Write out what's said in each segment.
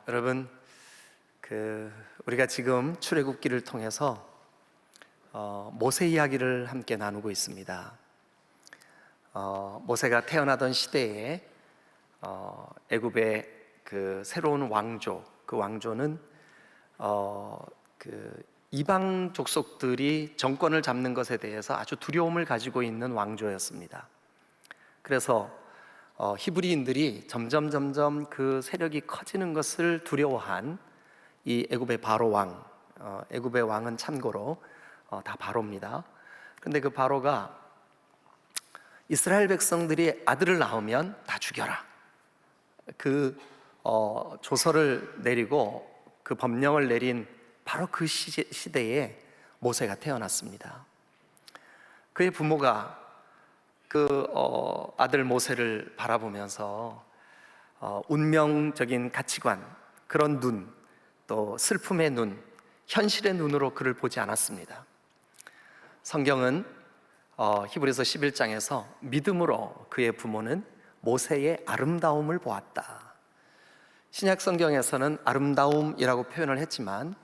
여러분, 우리가 지금 출애굽기를 통해서 모세 이야기를 함께 나누고 있습니다. 모세가 태어나던 시대에 애굽의 그 새로운 왕조, 그 왕조는 이방 족속들이 정권을 잡는 것에 대해서 아주 두려움을 가지고 있는 왕조였습니다. 그래서 히브리인들이 점점 그 세력이 커지는 것을 두려워한 이 애굽의 바로 왕, 애굽의 왕은 참고로 다 바로입니다. 그런데 그 바로가 이스라엘 백성들이 아들을 낳으면 다 죽여라, 그 조서를 내리고 그 법령을 내린 바로 그 시대에 모세가 태어났습니다. 그의 부모가 그 아들 모세를 바라보면서 운명적인 가치관, 그런 눈, 또 슬픔의 눈, 현실의 눈으로 그를 보지 않았습니다. 성경은 히브리서 11장에서 믿음으로 그의 부모는 모세의 아름다움을 보았다. 신약 성경에서는 아름다움이라고 표현을 했지만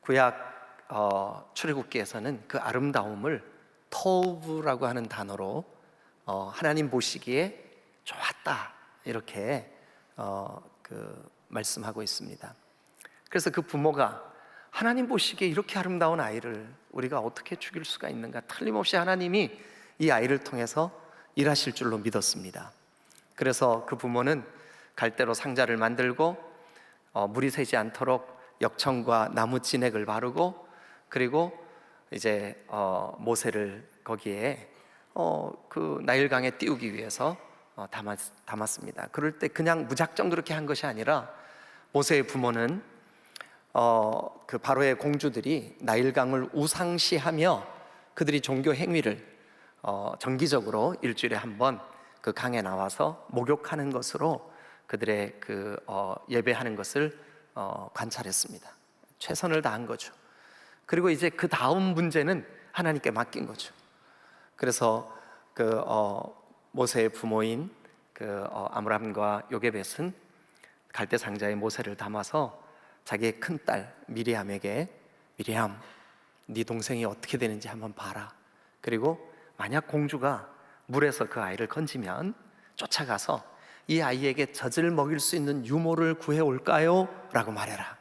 구약 출애굽기에서는 그 아름다움을 토브라고 하는 단어로 하나님 보시기에 좋았다, 이렇게 말씀하고 있습니다. 그래서 그 부모가 하나님 보시기에 이렇게 아름다운 아이를 우리가 어떻게 죽일 수가 있는가, 틀림없이 하나님이 이 아이를 통해서 일하실 줄로 믿었습니다. 그래서 그 부모는 갈대로 상자를 만들고 물이 새지 않도록 역청과 나무 진액을 바르고, 그리고 이제 모세를 거기에 그 나일강에 띄우기 위해서 담았습니다. 그럴 때 그냥 무작정 그렇게 한 것이 아니라 모세의 부모는 그 바로의 공주들이 나일강을 우상시하며 그들이 종교 행위를 정기적으로 일주일에 한 번 그 강에 나와서 목욕하는 것으로 그들의 예배하는 것을 관찰했습니다. 최선을 다한 거죠. 그리고 이제 그 다음 문제는 하나님께 맡긴 거죠. 그래서 모세의 부모인 아므람과 요게벳은 갈대 상자에 모세를 담아서 자기의 큰딸 미리암에게, 미리암, 네 동생이 어떻게 되는지 한번 봐라. 그리고 만약 공주가 물에서 그 아이를 건지면 쫓아가서 이 아이에게 젖을 먹일 수 있는 유모를 구해올까요? 라고 말해라.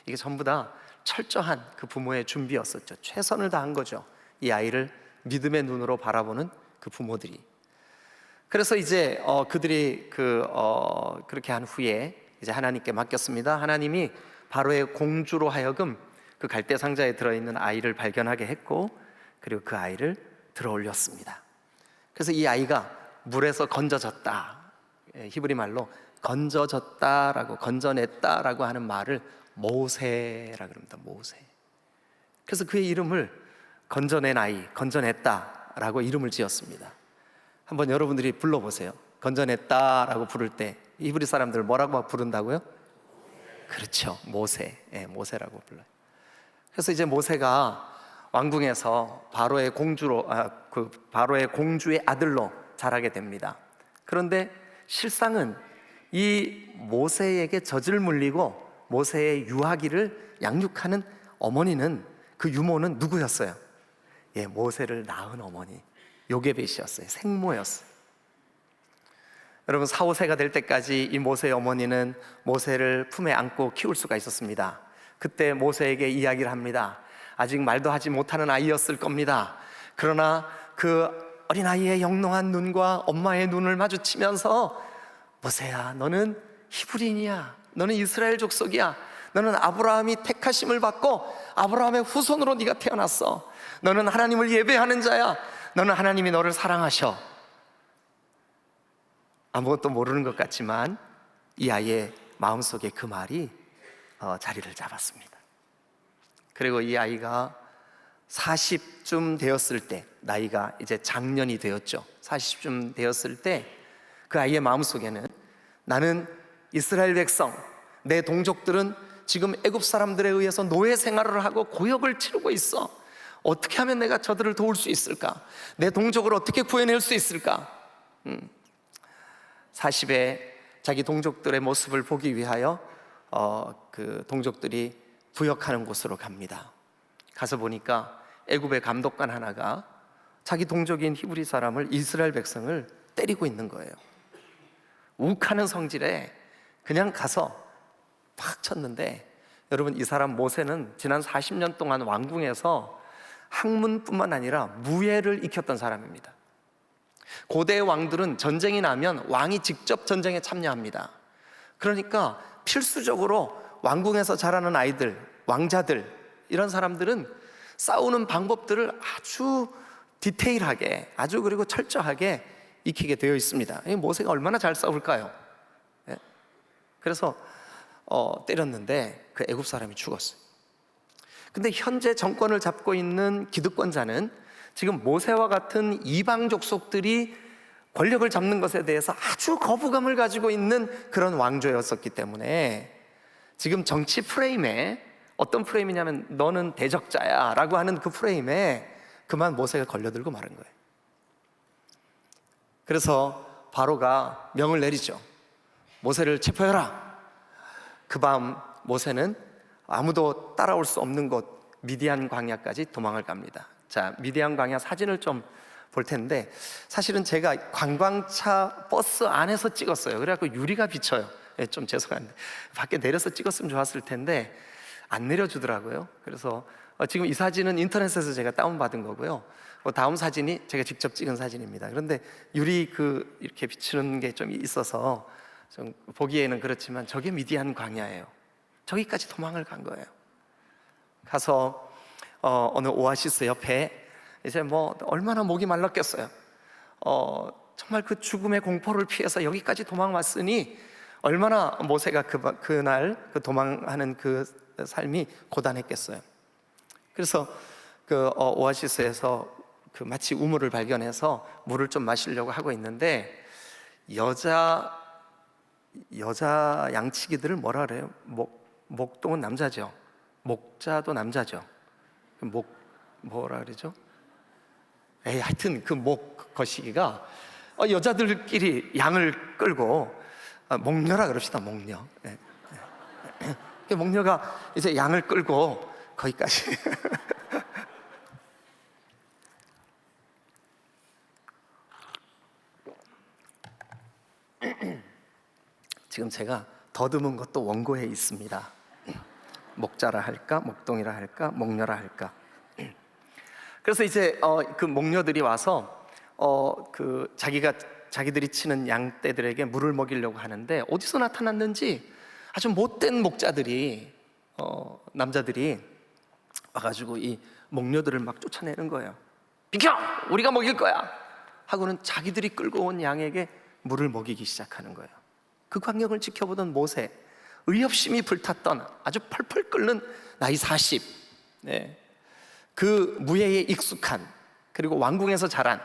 이게 전부 다 철저한 그 부모의 준비였었죠. 최선을 다한 거죠. 이 아이를 믿음의 눈으로 바라보는 그 부모들이. 그래서 이제 그들이 그렇게 한 후에 이제 하나님께 맡겼습니다. 하나님이 바로의 공주로 하여금 그 갈대 상자에 들어있는 아이를 발견하게 했고, 그리고 그 아이를 들어 올렸습니다. 그래서 이 아이가 물에서 건져졌다, 히브리 말로 건져졌다라고, 건져냈다라고 하는 말을 모세라 그럽니다. 모세. 그래서 그의 이름을 건져낸 아이, 건져냈다라고 이름을 지었습니다. 한번 여러분들이 불러보세요. 건져냈다라고 부를 때 히브리 사람들 뭐라고 부른다고요? 그렇죠, 모세. 모세라고 불러요. 그래서 이제 모세가 왕궁에서 바로의 공주의 아들로 자라게 됩니다. 그런데 실상은 이 모세에게 젖을 물리고 모세의 유아기를 양육하는 어머니는, 그 유모는 누구였어요? 모세를 낳은 어머니 요게벳이었어요. 생모였어요. 여러분, 4, 5세가 될 때까지 이 모세의 어머니는 모세를 품에 안고 키울 수가 있었습니다. 그때 모세에게 이야기를 합니다. 아직 말도 하지 못하는 아이였을 겁니다. 그러나 그 어린아이의 영롱한 눈과 엄마의 눈을 마주치면서, 모세야, 너는 히브리인이야, 너는 이스라엘 족속이야, 너는 아브라함이 택하심을 받고 아브라함의 후손으로 네가 태어났어, 너는 하나님을 예배하는 자야, 너는 하나님이 너를 사랑하셔. 아무것도 모르는 것 같지만 이 아이의 마음속에 그 말이 자리를 잡았습니다. 그리고 이 아이가 40쯤 되었을 때, 나이가 이제 장년이 되었죠. 40쯤 되었을 때 그 아이의 마음속에는, 나는 이스라엘 백성, 내 동족들은 지금 애굽 사람들에 의해서 노예 생활을 하고 고역을 치르고 있어. 어떻게 하면 내가 저들을 도울 수 있을까? 내 동족을 어떻게 구해낼 수 있을까? 40에 자기 동족들의 모습을 보기 위하여 그 동족들이 부역하는 곳으로 갑니다. 가서 보니까 애굽의 감독관 하나가 자기 동족인 히브리 사람을, 이스라엘 백성을 때리고 있는 거예요. 욱하는 성질에 그냥 가서 팍 쳤는데, 여러분, 이 사람 모세는 지난 40년 동안 왕궁에서 학문뿐만 아니라 무예를 익혔던 사람입니다. 고대 왕들은 전쟁이 나면 왕이 직접 전쟁에 참여합니다. 그러니까 필수적으로 왕궁에서 자라는 아이들, 왕자들, 이런 사람들은 싸우는 방법들을 아주 디테일하게, 아주 그리고 철저하게 익히게 되어 있습니다. 모세가 얼마나 잘 싸울까요? 그래서 때렸는데 그 애굽 사람이 죽었어요. 근데 현재 정권을 잡고 있는 기득권자는 지금 모세와 같은 이방 족속들이 권력을 잡는 것에 대해서 아주 거부감을 가지고 있는 그런 왕조였었기 때문에 지금 정치 프레임에, 어떤 프레임이냐면 너는 대적자야 라고 하는 그 프레임에 그만 모세가 걸려들고 마른 거예요. 그래서 바로가 명을 내리죠. 모세를 체포해라. 그 밤 모세는 아무도 따라올 수 없는 곳 미디안 광야까지 도망을 갑니다. 자, 미디안 광야 사진을 좀 볼 텐데, 사실은 제가 관광차 버스 안에서 찍었어요. 그래갖고 유리가 비쳐요. 좀 죄송한데 밖에 내려서 찍었으면 좋았을 텐데 안 내려주더라고요. 그래서 지금 이 사진은 인터넷에서 제가 다운받은 거고요. 다음 사진이 제가 직접 찍은 사진입니다. 그런데 유리 이렇게 비추는 게 좀 있어서 좀 보기에는 그렇지만 저게 미디안 광야예요. 저기까지 도망을 간 거예요. 가서 어느 오아시스 옆에 이제 얼마나 목이 말랐겠어요. 정말 그 죽음의 공포를 피해서 여기까지 도망 왔으니 얼마나 모세가 그날 그 도망하는 그 삶이 고단했겠어요. 그래서 그 오아시스에서 그 마치 우물을 발견해서 물을 좀 마시려고 하고 있는데, 여자 양치기들을 뭐라 그래요? 목동은 남자죠. 목자도 남자죠. 뭐라 그러죠? 하여튼 그 목 거시기가 여자들끼리 양을 끌고, 목녀라 그럽시다. 목녀. 목녀가 이제 양을 끌고 거기까지 지금 제가 더듬은 것도 원고에 있습니다. 목자라 할까, 목동이라 할까, 목녀라 할까. 그래서 이제 그 목녀들이 와서 자기들이 치는 양떼들에게 물을 먹이려고 하는데, 어디서 나타났는지 아주 못된 목자들이, 남자들이 와가지고 이 목녀들을 막 쫓아내는 거예요. 비켜! 우리가 먹일 거야! 하고는 자기들이 끌고 온 양에게 물을 먹이기 시작하는 거예요. 그 광경을 지켜보던 모세, 의협심이 불탔던 아주 펄펄 끓는 나이 40, 그 무예에 익숙한, 그리고 왕궁에서 자란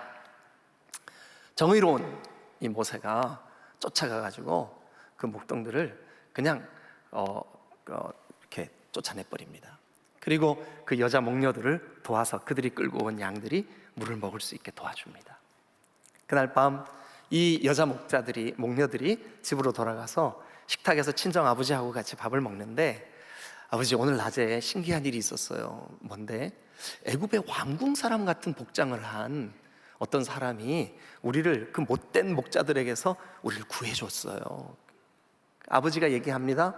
정의로운 이 모세가 쫓아가가지고 그 목동들을 그냥 이렇게 쫓아내 버립니다. 그리고 그 여자 목녀들을 도와서 그들이 끌고 온 양들이 물을 먹을 수 있게 도와줍니다. 그날 밤 이 여자 목녀들이 집으로 돌아가서 식탁에서 친정 아버지하고 같이 밥을 먹는데, 아버지, 오늘 낮에 신기한 일이 있었어요. 뭔데? 애굽의 왕궁 사람 같은 복장을 한 어떤 사람이 우리를, 그 못된 목자들에게서 우리를 구해줬어요. 아버지가 얘기합니다.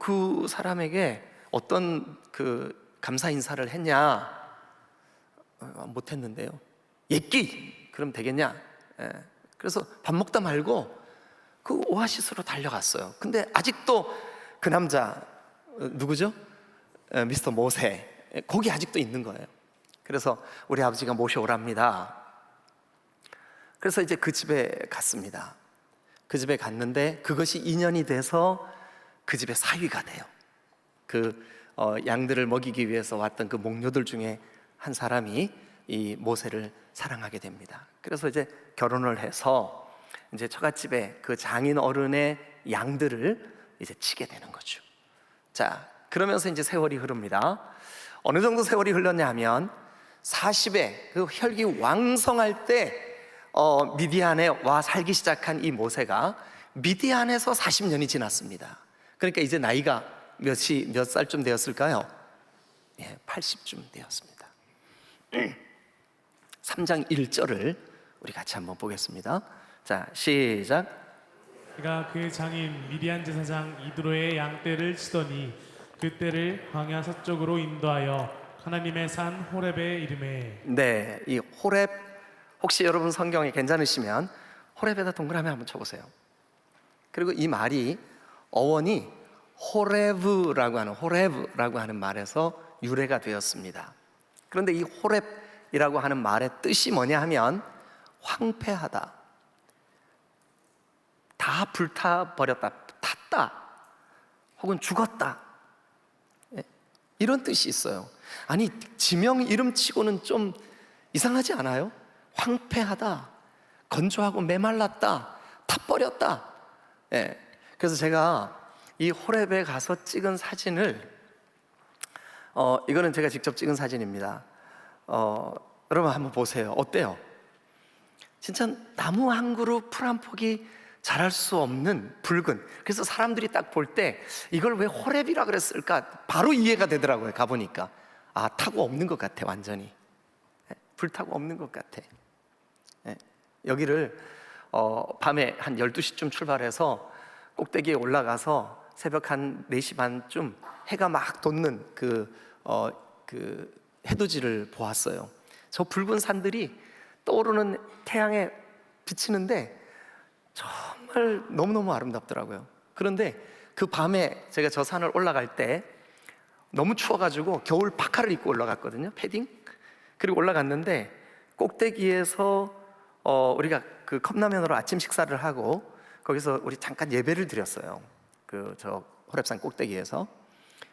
그 사람에게 어떤 그 감사 인사를 했냐? 못했는데요. 예끼! 그럼 되겠냐? 그래서 밥 먹다 말고 그 오아시스로 달려갔어요. 근데 아직도 그 남자, 누구죠? 미스터 모세, 거기 아직도 있는 거예요. 그래서 우리 아버지가 모셔오랍니다. 그래서 이제 그 집에 갔습니다. 그 집에 갔는데 그것이 인연이 돼서 그 집의 사위가 돼요. 그 양들을 먹이기 위해서 왔던 그 목녀들 중에 한 사람이 이 모세를 사랑하게 됩니다. 그래서 이제 결혼을 해서 이제 처갓집에 그 장인 어른의 양들을 이제 치게 되는 거죠. 자, 그러면서 이제 세월이 흐릅니다. 어느 정도 세월이 흘렀냐면 40에 그 혈기 왕성할 때 미디안에 와 살기 시작한 이 모세가 미디안에서 40년이 지났습니다. 그러니까 이제 나이가 몇 살쯤 되었을까요? 80쯤 되었습니다. 3장 1절을 우리 같이 한번 보겠습니다. 자, 시작. 그가 그 장인 미디안 제사장 이드로의 양떼를 치더니 그 떼를 광야 서쪽으로 인도하여 하나님의 산 호렙에 이르매. 네, 이 호렙, 혹시 여러분 성경에 괜찮으시면 호렙에다 동그라미 한번 쳐보세요. 그리고 이 말이 어원이 호레브라고 하는 말에서 유래가 되었습니다. 그런데 이 호렙이라고 하는 말의 뜻이 뭐냐 하면 황폐하다, 다 불타버렸다, 탔다, 혹은 죽었다, 이런 뜻이 있어요. 아니, 지명 이름치고는 좀 이상하지 않아요? 황폐하다, 건조하고 메말랐다, 탔버렸다. 그래서 제가 이 호렙에 가서 찍은 사진을, 이거는 제가 직접 찍은 사진입니다. 여러분 한번 보세요. 어때요? 진짜 나무 한 그루 풀 한 폭이 자랄 수 없는 붉은, 그래서 사람들이 딱 볼 때 이걸 왜 호렙이라 그랬을까 바로 이해가 되더라고요. 가보니까 타고 없는 것 같아. 완전히 불타고 없는 것 같아. 여기를 밤에 한 12시쯤 출발해서 꼭대기에 올라가서 새벽 한 4시 반쯤 해가 막 돋는 그 해돋이를 보았어요. 저 붉은 산들이 떠오르는 태양에 비치는데 정말 너무너무 아름답더라고요. 그런데 그 밤에 제가 저 산을 올라갈 때 너무 추워가지고 겨울 파카를 입고 올라갔거든요. 패딩. 그리고 올라갔는데 꼭대기에서 우리가 그 컵라면으로 아침 식사를 하고 거기서 우리 잠깐 예배를 드렸어요. 저 호렙산 꼭대기에서.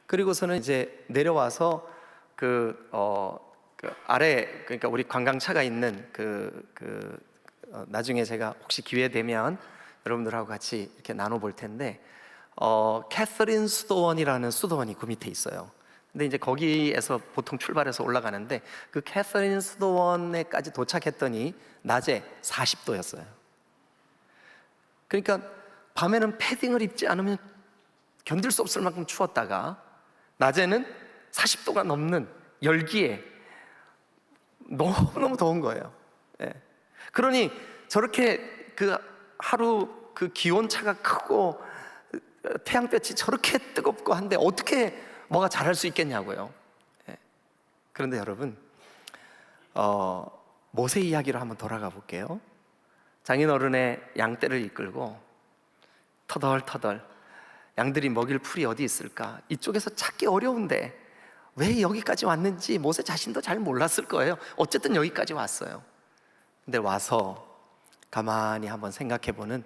그리고서는 이제 내려와서 그 아래, 그러니까 우리 관광차가 있는 나중에 제가 혹시 기회 되면 여러분들하고 같이 이렇게 나눠볼 텐데, 캐서린 수도원이라는 수도원이 그 밑에 있어요. 근데 이제 거기에서 보통 출발해서 올라가는데 그 캐서린 수도원에까지 도착했더니 낮에 40도였어요. 그러니까 밤에는 패딩을 입지 않으면 견딜 수 없을 만큼 추웠다가 낮에는 40도가 넘는 열기에 너무너무 더운 거예요. 그러니 저렇게 하루 기온차가 크고 태양볕이 저렇게 뜨겁고 한데 어떻게 뭐가 자랄 수 있겠냐고요. 그런데 여러분, 모세 이야기로 한번 돌아가 볼게요. 장인어른의 양떼를 이끌고 터덜터덜 양들이 먹일 풀이 어디 있을까? 이쪽에서 찾기 어려운데 왜 여기까지 왔는지 모세 자신도 잘 몰랐을 거예요. 어쨌든 여기까지 왔어요. 근데 와서 가만히 한번 생각해보는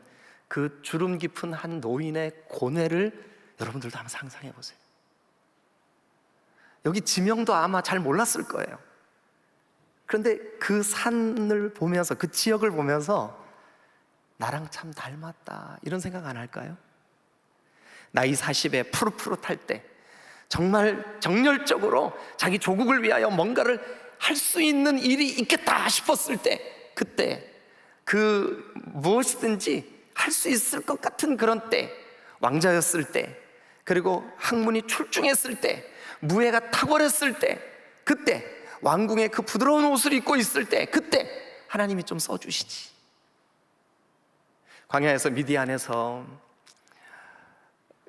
그 주름 깊은 한 노인의 고뇌를 여러분들도 한번 상상해 보세요. 여기 지명도 아마 잘 몰랐을 거예요. 그런데 그 산을 보면서, 그 지역을 보면서 나랑 참 닮았다 이런 생각 안 할까요? 나이 40에 푸릇푸릇할 때 정말 정열적으로 자기 조국을 위하여 뭔가를 할 수 있는 일이 있겠다 싶었을 때, 그때 무엇이든지 할 수 있을 것 같은 그런 때, 왕자였을 때, 그리고 학문이 출중했을 때, 무예가 탁월했을 때, 그때 왕궁의 그 부드러운 옷을 입고 있을 때, 그때 하나님이 좀 써주시지. 광야에서, 미디안에서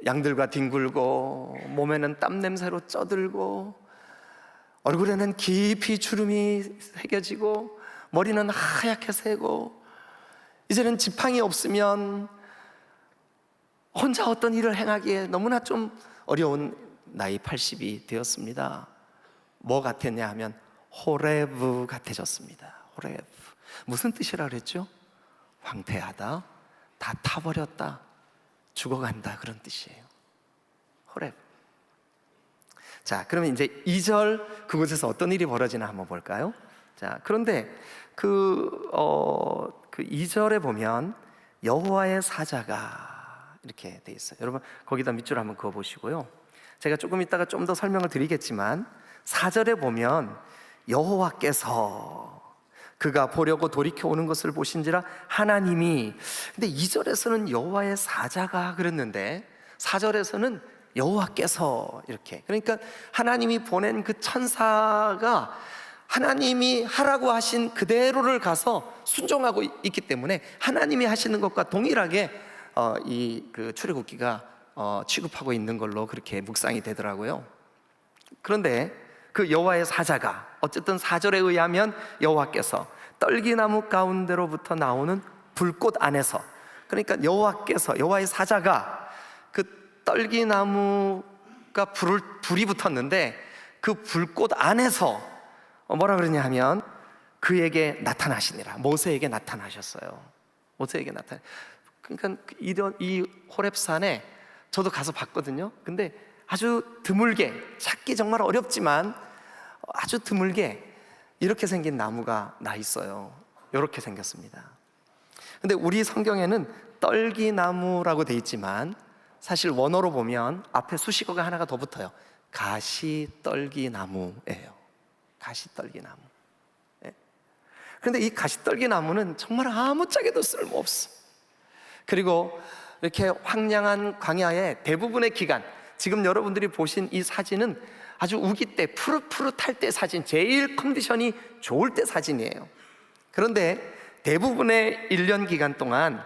양들과 뒹굴고 몸에는 땀 냄새로 쪄들고 얼굴에는 깊이 주름이 새겨지고 머리는 하얗게 새고 이제는 지팡이 없으면 혼자 어떤 일을 행하기에 너무나 좀 어려운 나이 80이 되었습니다. 뭐 같았냐 하면 호레브 같아졌습니다. 호레브. 무슨 뜻이라 그랬죠? 황폐하다, 다 타버렸다, 죽어간다, 그런 뜻이에요. 호렙. 자, 그러면 이제 2절 그곳에서 어떤 일이 벌어지나 한번 볼까요? 자, 그런데 그 2절에 보면 여호와의 사자가 이렇게 돼 있어요. 여러분 거기다 밑줄 한번 그어 보시고요. 제가 조금 이따가 좀 더 설명을 드리겠지만 4절에 보면 여호와께서 그가 보려고 돌이켜 오는 것을 보신지라 하나님이. 근데 2절에서는 여호와의 사자가 그랬는데 4절에서는 여호와께서 이렇게. 그러니까 하나님이 보낸 그 천사가 하나님이 하라고 하신 그대로를 가서 순종하고 있기 때문에 하나님이 하시는 것과 동일하게 그 출애굽기가 취급하고 있는 걸로 그렇게 묵상이 되더라고요. 그런데 그 여호와의 사자가 어쨌든 4절에 의하면 여호와께서 떨기나무 가운데로부터 나오는 불꽃 안에서, 그러니까 여호와의 사자가 그 떨기나무가 불이 붙었는데 그 불꽃 안에서 뭐라 그러냐 하면 그에게 나타나시니라. 모세에게 나타나셨어요. 모세에게 나타나. 그러니까 이 호렙산에 저도 가서 봤거든요. 근데 아주 드물게, 찾기 정말 어렵지만 아주 드물게 이렇게 생긴 나무가 나 있어요. 이렇게 생겼습니다. 근데 우리 성경에는 떨기나무라고 돼 있지만 사실 원어로 보면 앞에 수식어가 하나가 더 붙어요. 가시떨기나무예요. 가시떨기나무. 그런데 이 가시떨기나무는 정말 아무짝에도 쓸모없어. 그리고 이렇게 황량한 광야의 대부분의 기간, 지금 여러분들이 보신 이 사진은 아주 우기 때, 푸릇푸릇할 때 사진, 제일 컨디션이 좋을 때 사진이에요. 그런데 대부분의 1년 기간 동안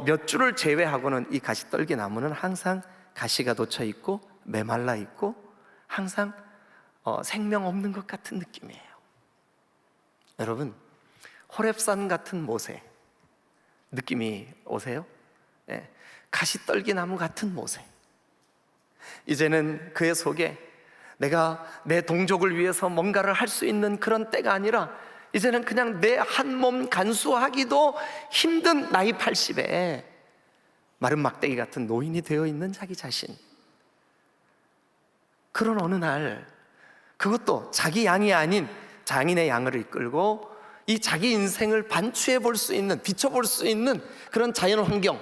몇 주를 제외하고는 이 가시떨기나무는 항상 가시가 돋쳐 있고 메말라 있고 항상 생명 없는 것 같은 느낌이에요. 여러분, 호렙산 같은 모세 느낌이 오세요? 네. 가시떨기나무 같은 모세. 이제는 그의 속에 내가 내 동족을 위해서 뭔가를 할 수 있는 그런 때가 아니라 이제는 그냥 내 한 몸 간수하기도 힘든 나이 80에 마른 막대기 같은 노인이 되어 있는 자기 자신. 그런 어느 날, 그것도 자기 양이 아닌 장인의 양을 이끌고 이 자기 인생을 반추해 볼 수 있는, 비춰볼 수 있는 그런 자연 환경,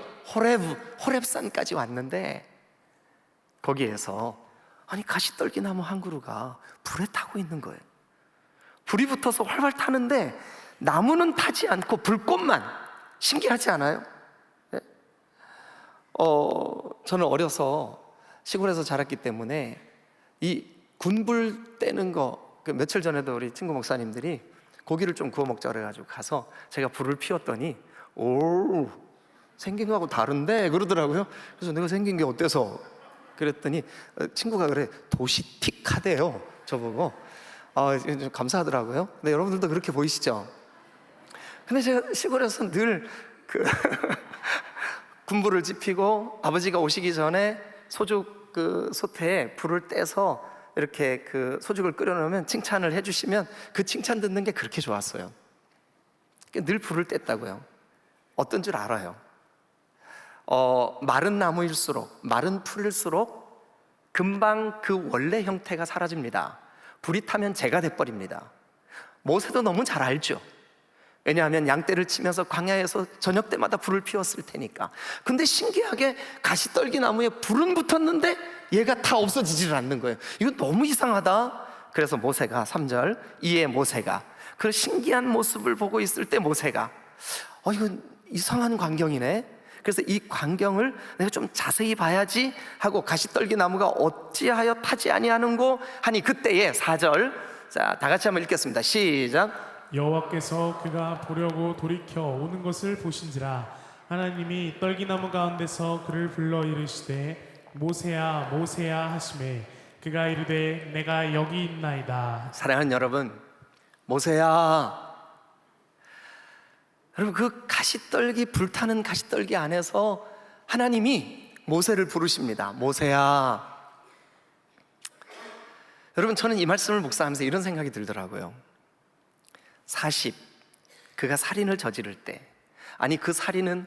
호렙산까지 왔는데 거기에서 아니 가시떨기나무 한 그루가 불에 타고 있는 거예요. 불이 붙어서 활활 타는데 나무는 타지 않고 불꽃만. 신기하지 않아요? 네? 저는 어려서 시골에서 자랐기 때문에 이 군불 떼는 거, 그 며칠 전에도 우리 친구 목사님들이 고기를 좀 구워 먹자 그래가지고 가서 제가 불을 피웠더니 오, 생긴 거하고 다른데 그러더라고요. 그래서 내가 생긴 게 어때서? 그랬더니 친구가 그래, 도시틱하대요. 저보고 좀 감사하더라고요. 근데 여러분들도 그렇게 보이시죠? 근데 제가 시골에서 늘 그 군불을 지피고 아버지가 오시기 전에 소죽 그 솥에 불을 떼서 이렇게 그 소죽을 끓여놓으면 칭찬을 해주시면 그 칭찬 듣는 게 그렇게 좋았어요. 늘 불을 뗐다고요. 어떤 줄 알아요? 마른 나무일수록, 마른 풀일수록 금방 그 원래 형태가 사라집니다. 불이 타면 재가 돼버립니다. 모세도 너무 잘 알죠. 왜냐하면 양떼를 치면서 광야에서 저녁 때마다 불을 피웠을 테니까. 근데 신기하게 가시떨기나무에 불은 붙었는데 얘가 다 없어지질 않는 거예요. 이거 너무 이상하다. 그래서 모세가 3절, 이에 모세가 그 신기한 모습을 보고 있을 때 모세가 이거 이상한 광경이네. 그래서 이 광경을 내가 좀 자세히 봐야지 하고 가시떨기나무가 어찌하여 타지 아니하는고 하니 그때에 4절, 자, 다 같이 한번 읽겠습니다. 시작. 여호와께서 그가 보려고 돌이켜 오는 것을 보신지라 하나님이 떨기나무 가운데서 그를 불러 이르시되 모세야 모세야 하시매 그가 이르되 내가 여기 있나이다. 사랑하는 여러분, 모세야. 여러분, 그 가시떨기, 불타는 가시떨기 안에서 하나님이 모세를 부르십니다. 모세야. 여러분, 저는 이 말씀을 묵상하면서 이런 생각이 들더라고요. 40, 그가 살인을 저지를 때, 아니 그 살인은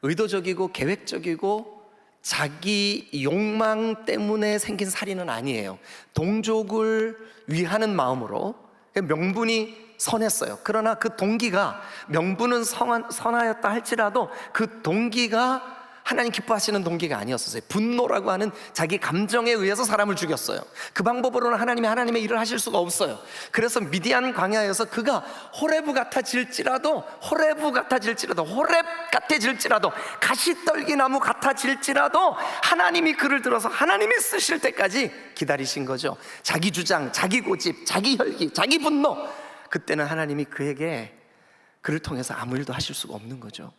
의도적이고 계획적이고 자기 욕망 때문에 생긴 살인은 아니에요. 동족을 위하는 마음으로 명분이 선했어요. 그러나 그 동기가, 명분은 선하였다 할지라도 그 동기가 하나님 기뻐하시는 동기가 아니었어요. 분노라고 하는 자기 감정에 의해서 사람을 죽였어요. 그 방법으로는 하나님의 일을 하실 수가 없어요. 그래서 미디안 광야에서 그가 호렙 같아질지라도 가시떨기나무 같아질지라도 하나님이 그를 들어서 하나님이 쓰실 때까지 기다리신 거죠. 자기 주장, 자기 고집, 자기 혈기, 자기 분노, 그때는 하나님이 그를 통해서 아무 일도 하실 수가 없는 거죠.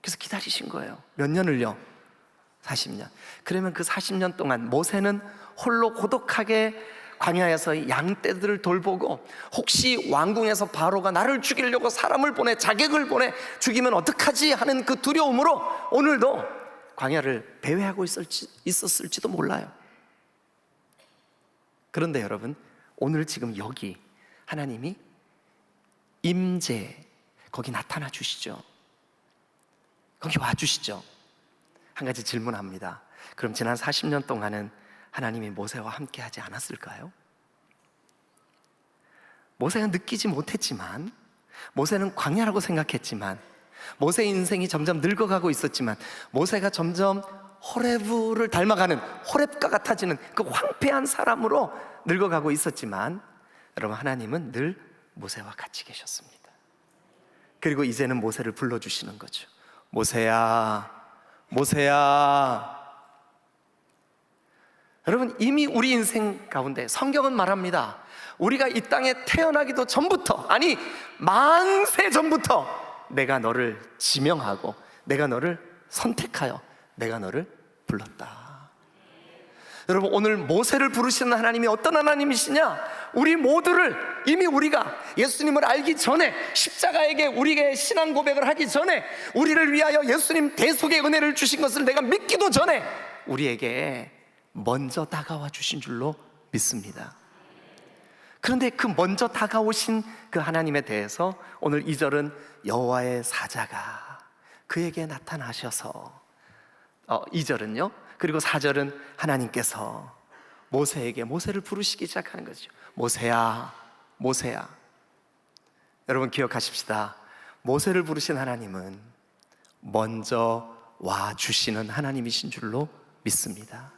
그래서 기다리신 거예요. 몇 년을요? 40년. 그러면 그 40년 동안 모세는 홀로 고독하게 광야에서 양떼들을 돌보고, 혹시 왕궁에서 바로가 나를 죽이려고 사람을 보내, 자객을 보내 죽이면 어떡하지 하는 그 두려움으로 오늘도 광야를 배회하고 있었을지도 몰라요. 그런데 여러분, 오늘 지금 여기 하나님이 임재, 거기 나타나 주시죠. 거기 와 주시죠. 한 가지 질문합니다. 그럼 지난 40년 동안은 하나님이 모세와 함께 하지 않았을까요? 모세가 느끼지 못했지만, 모세는 광야라고 생각했지만, 모세 인생이 점점 늙어가고 있었지만, 모세가 점점 호렙을 닮아가는, 호렙과 같아지는 그 황폐한 사람으로 늙어가고 있었지만, 여러분, 하나님은 늘 모세와 같이 계셨습니다. 그리고 이제는 모세를 불러주시는 거죠. 모세야, 모세야. 여러분, 이미 우리 인생 가운데 성경은 말합니다. 우리가 이 땅에 태어나기도 전부터, 아니 만세 전부터 내가 너를 지명하고 내가 너를 선택하여 내가 너를 불렀다. 여러분, 오늘 모세를 부르시는 하나님이 어떤 하나님이시냐? 우리 모두를, 이미 우리가 예수님을 알기 전에, 십자가에게 우리의 신앙 고백을 하기 전에, 우리를 위하여 예수님 대속의 은혜를 주신 것을 내가 믿기도 전에 우리에게 먼저 다가와 주신 줄로 믿습니다. 그런데 그 먼저 다가오신 그 하나님에 대해서 오늘 2절은 여호와의 사자가 그에게 나타나셔서, 2절은요, 그리고 4절은 하나님께서 모세를 부르시기 시작하는 거죠. 모세야, 모세야. 여러분 기억하십시다. 모세를 부르신 하나님은 먼저 와 주시는 하나님이신 줄로 믿습니다.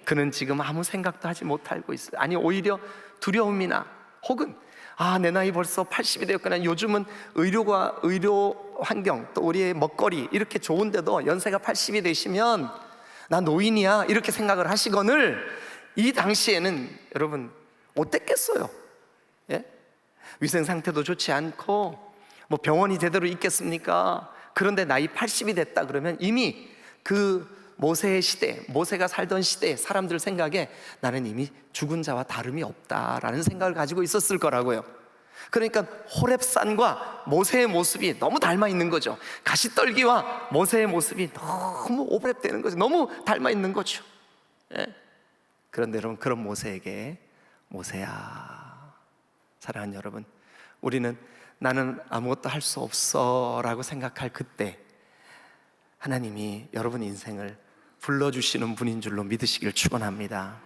그는 지금 아무 생각도 하지 못하고 있어요. 아니, 오히려 두려움이나 혹은 내 나이 벌써 80이 되었구나. 요즘은 의료 환경, 또 우리의 먹거리 이렇게 좋은데도 연세가 80이 되시면 나 노인이야, 이렇게 생각을 하시거늘, 이 당시에는 여러분 어땠겠어요? 예? 위생 상태도 좋지 않고 뭐 병원이 제대로 있겠습니까? 그런데 나이 80이 됐다 그러면 이미 그 모세의 시대, 모세가 살던 시대 사람들 생각에 나는 이미 죽은 자와 다름이 없다라는 생각을 가지고 있었을 거라고요. 그러니까 호렙산과 모세의 모습이 너무 닮아 있는 거죠. 가시떨기와 모세의 모습이 너무 오버랩되는 거죠. 너무 닮아 있는 거죠. 예? 그런데 여러분, 그런 모세에게 모세야, 사랑하는 여러분, 우리는 나는 아무것도 할 수 없어 라고 생각할 그때 하나님이 여러분 인생을 불러주시는 분인 줄로 믿으시길 축원합니다.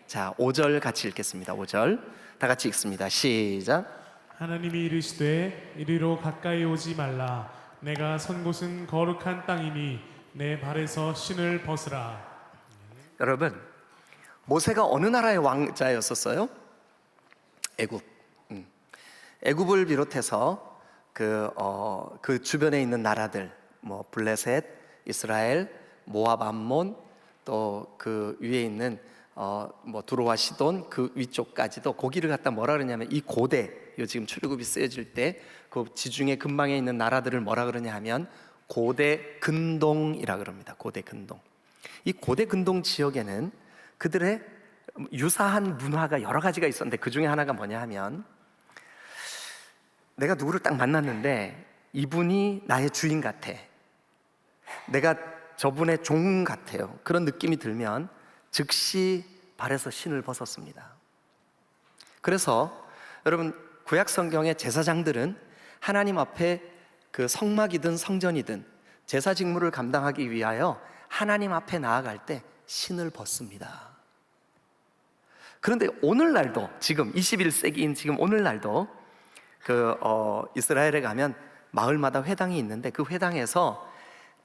자, 5절 같이 읽겠습니다. 5절 다 같이 읽습니다. 시작. 하나님이 이르시되 이리로 가까이 오지 말라. 내가 선 곳은 거룩한 땅이니 내 발에서 신을 벗으라. 여러분, 모세가 어느 나라의 왕자였었어요? 애굽. 애굽을 비롯해서 그 주변에 있는 나라들, 뭐 블레셋, 이스라엘, 모압, 암몬, 또 그 위에 있는 뭐 두로와 시돈 그 위쪽까지도, 거기를 갖다 뭐라 그러냐면, 이 고대, 요 지금 출애굽이 쓰여질 때 그 지중해 근방에 있는 나라들을 뭐라 그러냐 하면 고대 근동이라 그럽니다. 고대 근동. 이 고대 근동 지역에는 그들의 유사한 문화가 여러 가지가 있었는데, 그 중에 하나가 뭐냐 하면, 내가 누구를 딱 만났는데 이분이 나의 주인 같아, 내가 저분의 종 같아요, 그런 느낌이 들면 즉시 발에서 신을 벗었습니다. 그래서 여러분, 구약 성경의 제사장들은 하나님 앞에 그 성막이든 성전이든 제사 직무를 감당하기 위하여 하나님 앞에 나아갈 때 신을 벗습니다. 그런데 오늘날도, 지금 21세기인 지금 오늘날도 이스라엘에 가면 마을마다 회당이 있는데, 그 회당에서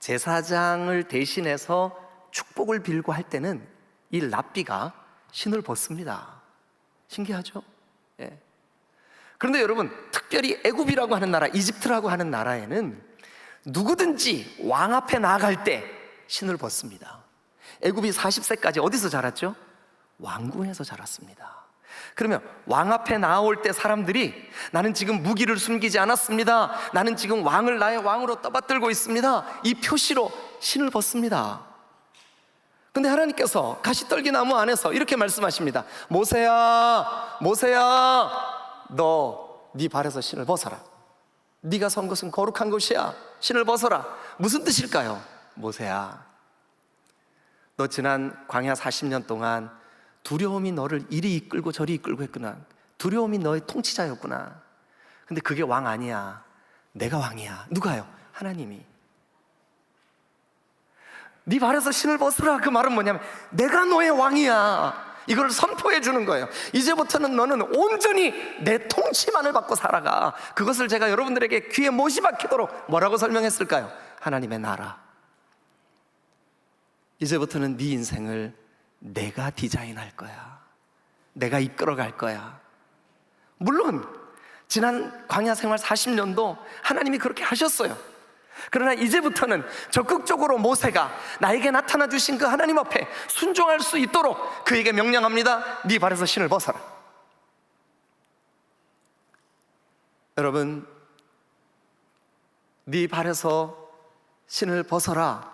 제사장을 대신해서 축복을 빌고 할 때는 이 랍비가 신을 벗습니다. 신기하죠? 예. 그런데 여러분, 특별히 애굽이라고 하는 나라, 이집트라고 하는 나라에는 누구든지 왕 앞에 나아갈 때 신을 벗습니다. 애굽이 40세까지 어디서 자랐죠? 왕궁에서 자랐습니다. 그러면 왕 앞에 나올 때 사람들이 나는 지금 무기를 숨기지 않았습니다, 나는 지금 왕을 나의 왕으로 떠받들고 있습니다, 이 표시로 신을 벗습니다. 근데 하나님께서 가시떨기나무 안에서 이렇게 말씀하십니다. 모세야, 모세야, 너 네 발에서 신을 벗어라. 네가 선 것은 거룩한 곳이야. 신을 벗어라. 무슨 뜻일까요? 모세야, 너 지난 광야 40년 동안 두려움이 너를 이리 이끌고 저리 이끌고 했구나. 두려움이 너의 통치자였구나. 근데 그게 왕 아니야. 내가 왕이야. 누가요? 하나님이. 네 발에서 신을 벗으라. 그 말은 뭐냐면 내가 너의 왕이야. 이걸 선포해 주는 거예요. 이제부터는 너는 온전히 내 통치만을 받고 살아가. 그것을 제가 여러분들에게 귀에 못이 박히도록 뭐라고 설명했을까요? 하나님의 나라. 이제부터는 네 인생을 내가 디자인할 거야. 내가 이끌어갈 거야. 물론 지난 광야 생활 40년도 하나님이 그렇게 하셨어요. 그러나 이제부터는 적극적으로 모세가 나에게 나타나 주신 그 하나님 앞에 순종할 수 있도록 그에게 명령합니다. 네 발에서 신을 벗어라. 여러분, 네 발에서 신을 벗어라.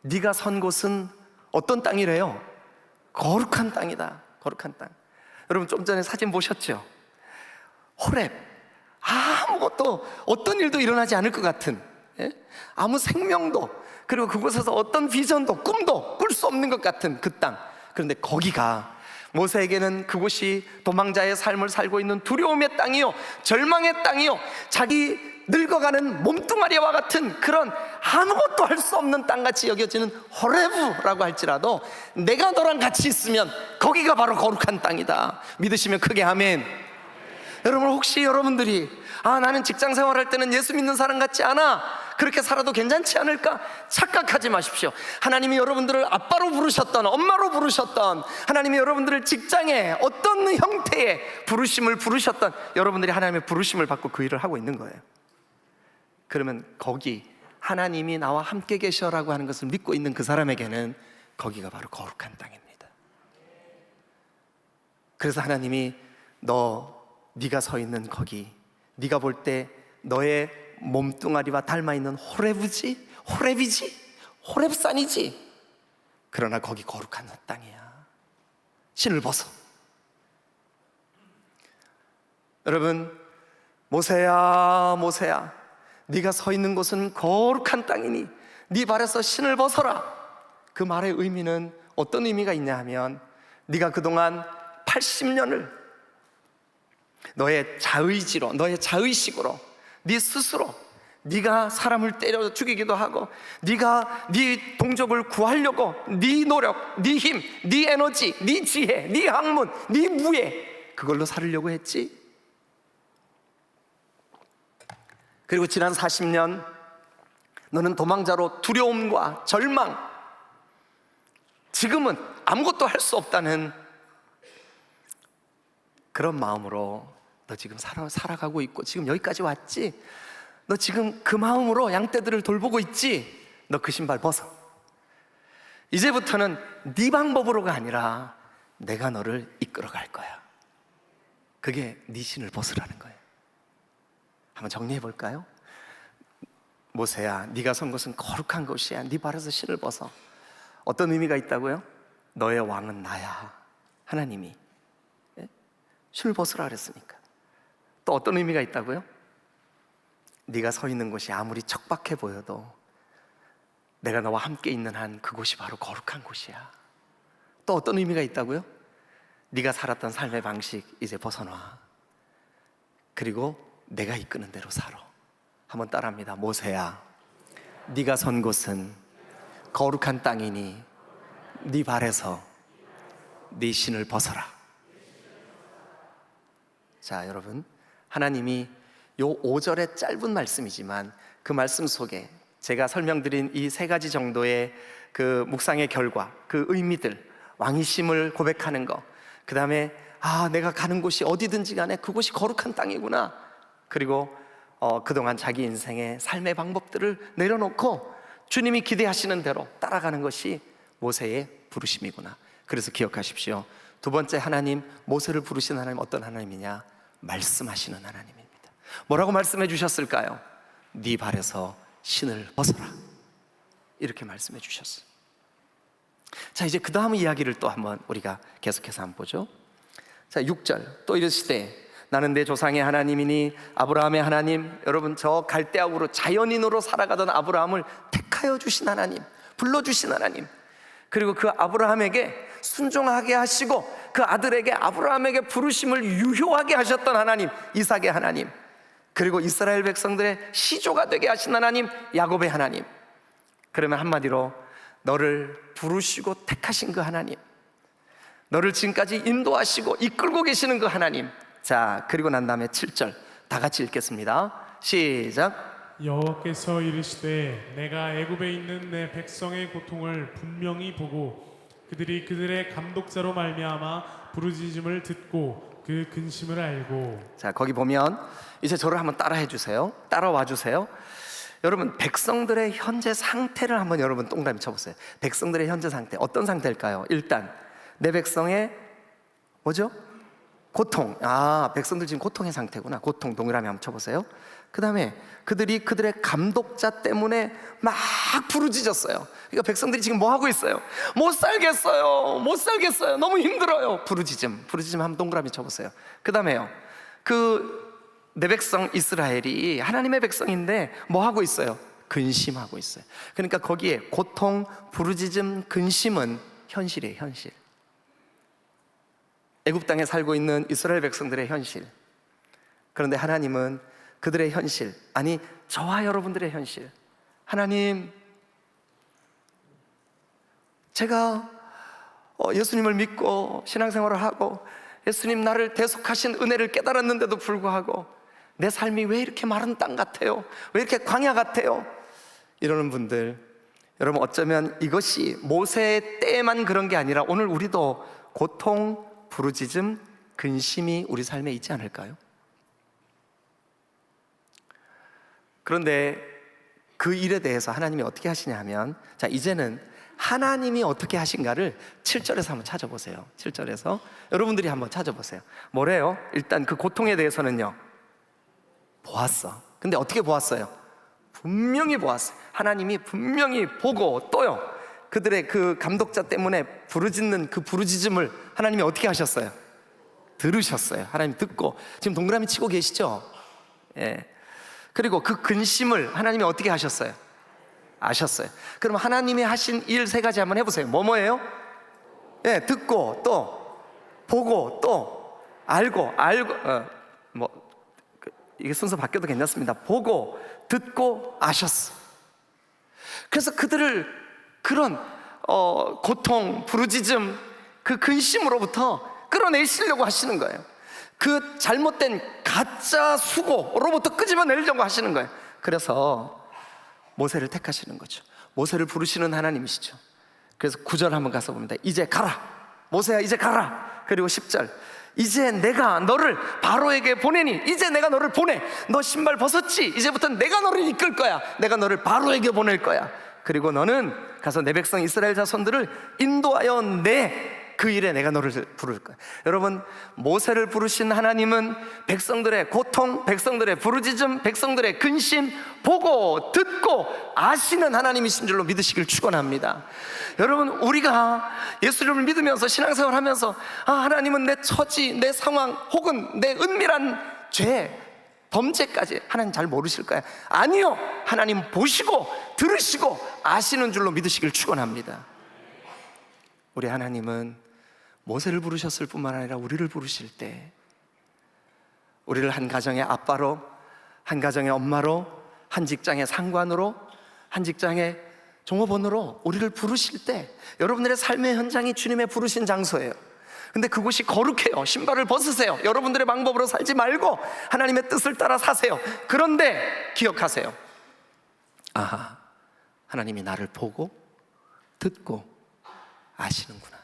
네가 선 곳은 어떤 땅이래요? 거룩한 땅이다. 거룩한 땅. 여러분, 좀 전에 사진 보셨죠? 호렙. 아무것도, 어떤 일도 일어나지 않을 것 같은, 예? 아무 생명도, 그리고 그곳에서 어떤 비전도 꿈도 꿀 수 없는 것 같은 그 땅. 그런데 거기가 모세에게는 그곳이 도망자의 삶을 살고 있는 두려움의 땅이요, 절망의 땅이요, 자기 늙어가는 몸뚱아리와 같은 그런 아무것도 할 수 없는 땅같이 여겨지는 호레브라고 할지라도 내가 너랑 같이 있으면 거기가 바로 거룩한 땅이다. 믿으시면 크게 아멘. 여러분, 혹시 여러분들이 나는 직장 생활할 때는 예수 믿는 사람 같지 않아, 그렇게 살아도 괜찮지 않을까? 착각하지 마십시오. 하나님이 여러분들을 아빠로 부르셨던, 엄마로 부르셨던, 하나님이 여러분들을 직장에 어떤 형태의 부르심을 부르셨던, 여러분들이 하나님의 부르심을 받고 그 일을 하고 있는 거예요. 그러면 거기 하나님이 나와 함께 계셔라고 하는 것을 믿고 있는 그 사람에게는 거기가 바로 거룩한 땅입니다. 그래서 하나님이 네가 서 있는 거기, 네가 볼 때 너의 몸뚱아리와 닮아있는 호렙이지, 호렙산이지, 그러나 거기 거룩한 땅이야. 신을 벗어. 여러분, 모세야, 모세야, 네가 서 있는 곳은 거룩한 땅이니 네 발에서 신을 벗어라. 그 말의 의미는 어떤 의미가 있냐 하면, 네가 그동안 80년을 너의 자의지로, 너의 자의식으로, 네 스스로 네가 사람을 때려 죽이기도 하고, 네가 네 동족을 구하려고 네 노력, 네 힘, 네 에너지, 네 지혜, 네 학문, 네 무예, 그걸로 살으려고 했지. 그리고 지난 40년 너는 도망자로 두려움과 절망, 지금은 아무것도 할 수 없다는 그런 마음으로 너 지금 살아가고 있고, 지금 여기까지 왔지? 너 지금 그 마음으로 양떼들을 돌보고 있지? 너 그 신발 벗어. 이제부터는 네 방법으로가 아니라 내가 너를 이끌어 갈 거야. 그게 네 신을 벗으라는 거예요. 한번 정리해 볼까요? 모세야, 네가 선 곳은 거룩한 곳이야. 네 발에서 신을 벗어. 어떤 의미가 있다고요? 너의 왕은 나야. 하나님이 신을 벗으라 그랬으니까. 또 어떤 의미가 있다고요? 네가 서 있는 곳이 아무리 척박해 보여도 내가 너와 함께 있는 한 그곳이 바로 거룩한 곳이야. 또 어떤 의미가 있다고요? 네가 살았던 삶의 방식 이제 벗어놔. 그리고 내가 이끄는 대로 살아. 한번 따라합니다. 모세야, 네가 선 곳은 거룩한 땅이니 네 발에서 네 신을 벗어라. 자, 여러분, 하나님이 요 5절의 짧은 말씀이지만 그 말씀 속에 제가 설명드린 이 세 가지 정도의 그 묵상의 결과, 그 의미들, 왕이심을 고백하는 거, 그 다음에 내가 가는 곳이 어디든지 간에 그곳이 거룩한 땅이구나, 그리고 그동안 자기 인생의 삶의 방법들을 내려놓고 주님이 기대하시는 대로 따라가는 것이 모세의 부르심이구나. 그래서 기억하십시오. 두 번째, 하나님, 모세를 부르신 하나님 어떤 하나님이냐? 말씀하시는 하나님입니다. 뭐라고 말씀해 주셨을까요? 네 발에서 신을 벗어라, 이렇게 말씀해 주셨어요. 자, 이제 그 다음 이야기를 또 한번 우리가 계속해서 한번 보죠. 자, 6절, 또 이르시되 나는 내 조상의 하나님이니 아브라함의 하나님. 여러분, 저 갈대아우로 자연인으로 살아가던 아브라함을 택하여 주신 하나님, 불러주신 하나님, 그리고 그 아브라함에게 순종하게 하시고 그 아들에게 아브라함에게 부르심을 유효하게 하셨던 하나님, 이삭의 하나님, 그리고 이스라엘 백성들의 시조가 되게 하신 하나님, 야곱의 하나님. 그러면 한마디로 너를 부르시고 택하신 그 하나님, 너를 지금까지 인도하시고 이끌고 계시는 그 하나님. 자, 그리고 난 다음에 7절 다 같이 읽겠습니다. 시작. 여호와께서 이르시되 내가 애굽에 있는 내 백성의 고통을 분명히 보고 그들이 그들의 감독자로 말미암아 부르짖음을 듣고 그 근심을 알고. 자, 거기 보면 이제 저를 한번 따라해 주세요. 따라와 주세요. 여러분, 백성들의 현재 상태를 한번 여러분 동그라미 쳐보세요. 백성들의 현재 상태 어떤 상태일까요? 일단 내 백성의 뭐죠? 고통. 백성들 지금 고통의 상태구나. 고통 동그라미 한번 쳐보세요. 그 다음에 그들이 그들의 감독자 때문에 막 부르짖었어요. 그러니까 백성들이 지금 뭐 하고 있어요? 못 살겠어요, 못 살겠어요, 너무 힘들어요. 부르짖음 한번 동그라미 쳐보세요. 그 다음에요, 내 백성 이스라엘이 하나님의 백성인데 뭐 하고 있어요? 근심하고 있어요. 그러니까 거기에 고통, 부르짖음, 근심은 현실이에요, 현실. 애굽 땅에 살고 있는 이스라엘 백성들의 현실. 그런데 하나님은 그들의 현실, 아니 저와 여러분들의 현실, 하나님, 제가 예수님을 믿고 신앙생활을 하고 예수님 나를 대속하신 은혜를 깨달았는데도 불구하고 내 삶이 왜 이렇게 마른 땅 같아요? 왜 이렇게 광야 같아요? 이러는 분들, 여러분, 어쩌면 이것이 모세의 때에만 그런 게 아니라 오늘 우리도 고통, 부르짖음, 근심이 우리 삶에 있지 않을까요? 그런데 그 일에 대해서 하나님이 어떻게 하시냐 하면, 자, 이제는 하나님이 어떻게 하신가를 7절에서 한번 찾아보세요. 7절에서 여러분들이 한번 찾아보세요. 뭐래요? 일단 그 고통에 대해서는요, 보았어. 근데 어떻게 보았어요? 분명히 보았어요. 하나님이 분명히 보고, 또요, 그들의 그 감독자 때문에 부르짖는 그 부르짖음을 하나님이 어떻게 하셨어요? 들으셨어요. 하나님 듣고, 지금 동그라미 치고 계시죠? 예. 그리고 그 근심을 하나님이 어떻게 하셨어요? 아셨어요. 그럼 하나님이 하신 일 세 가지 한번 해보세요. 뭐예요? 예, 듣고, 또 보고, 또 알고, 이게 순서 바뀌어도 괜찮습니다. 보고, 듣고, 아셨어. 그래서 그들을 그런 고통, 부르짖음, 그 근심으로부터 끌어내시려고 하시는 거예요. 그 잘못된 가짜 수고로부터 끄집어내려고 하시는 거예요. 그래서 모세를 택하시는 거죠. 모세를 부르시는 하나님이시죠. 그래서 9절 한번 가서 봅니다. 이제 가라, 모세야, 이제 가라. 그리고 10절, 이제 내가 너를 바로에게 보내니, 이제 내가 너를 보내. 너 신발 벗었지? 이제부터 내가 너를 이끌 거야. 내가 너를 바로에게 보낼 거야. 그리고 너는 가서 내 백성 이스라엘 자손들을 인도하여 내 그 일에 내가 너를 부를 거야. 여러분, 모세를 부르신 하나님은 백성들의 고통, 백성들의 부르짖음, 백성들의 근심 보고 듣고 아시는 하나님이신 줄로 믿으시길 축원합니다. 여러분, 우리가 예수님을 믿으면서 신앙생활하면서 하나님은 내 처지, 내 상황, 혹은 내 은밀한 죄, 범죄까지 하나님 잘 모르실 거야. 아니요, 하나님 보시고 들으시고 아시는 줄로 믿으시길 축원합니다. 우리 하나님은 모세를 부르셨을 뿐만 아니라 우리를 부르실 때, 우리를 한 가정의 아빠로, 한 가정의 엄마로, 한 직장의 상관으로, 한 직장의 종업원으로 우리를 부르실 때, 여러분들의 삶의 현장이 주님의 부르신 장소예요. 근데 그곳이 거룩해요. 신발을 벗으세요. 여러분들의 방법으로 살지 말고 하나님의 뜻을 따라 사세요. 그런데 기억하세요. 하나님이 나를 보고 듣고 아시는구나.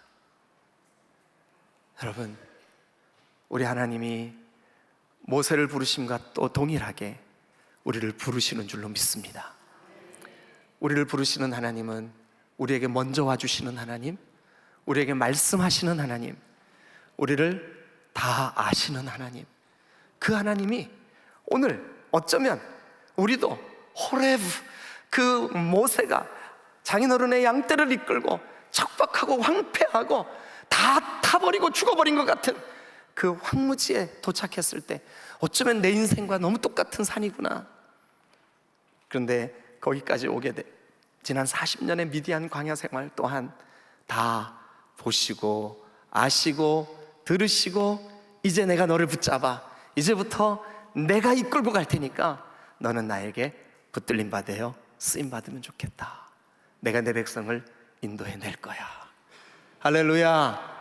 여러분, 우리 하나님이 모세를 부르심과 또 동일하게 우리를 부르시는 줄로 믿습니다. 우리를 부르시는 하나님은 우리에게 먼저 와주시는 하나님, 우리에게 말씀하시는 하나님, 우리를 다 아시는 하나님, 그 하나님이 오늘 어쩌면 우리도 호레브, 그 모세가 장인어른의 양떼를 이끌고 척박하고 황폐하고 다 타버리고 죽어버린 것 같은 그 황무지에 도착했을 때 어쩌면 내 인생과 너무 똑같은 산이구나. 그런데 거기까지 오게 돼 지난 40년의 미디안 광야 생활 또한 다 보시고 아시고 들으시고, 이제 내가 너를 붙잡아, 이제부터 내가 이끌고 갈 테니까 너는 나에게 붙들림 받으여 쓰임 받으면 좋겠다. 내가 내 백성을 인도해 낼 거야. 할렐루야.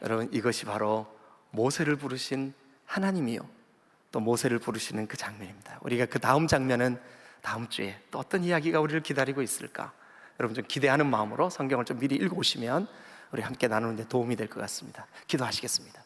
여러분, 이것이 바로 모세를 부르신 하나님이요, 또 모세를 부르시는 그 장면입니다. 우리가 그 다음 장면은 다음 주에 또 어떤 이야기가 우리를 기다리고 있을까, 여러분 좀 기대하는 마음으로 성경을 좀 미리 읽어오시면 우리 함께 나누는 데 도움이 될 것 같습니다. 기도하시겠습니다.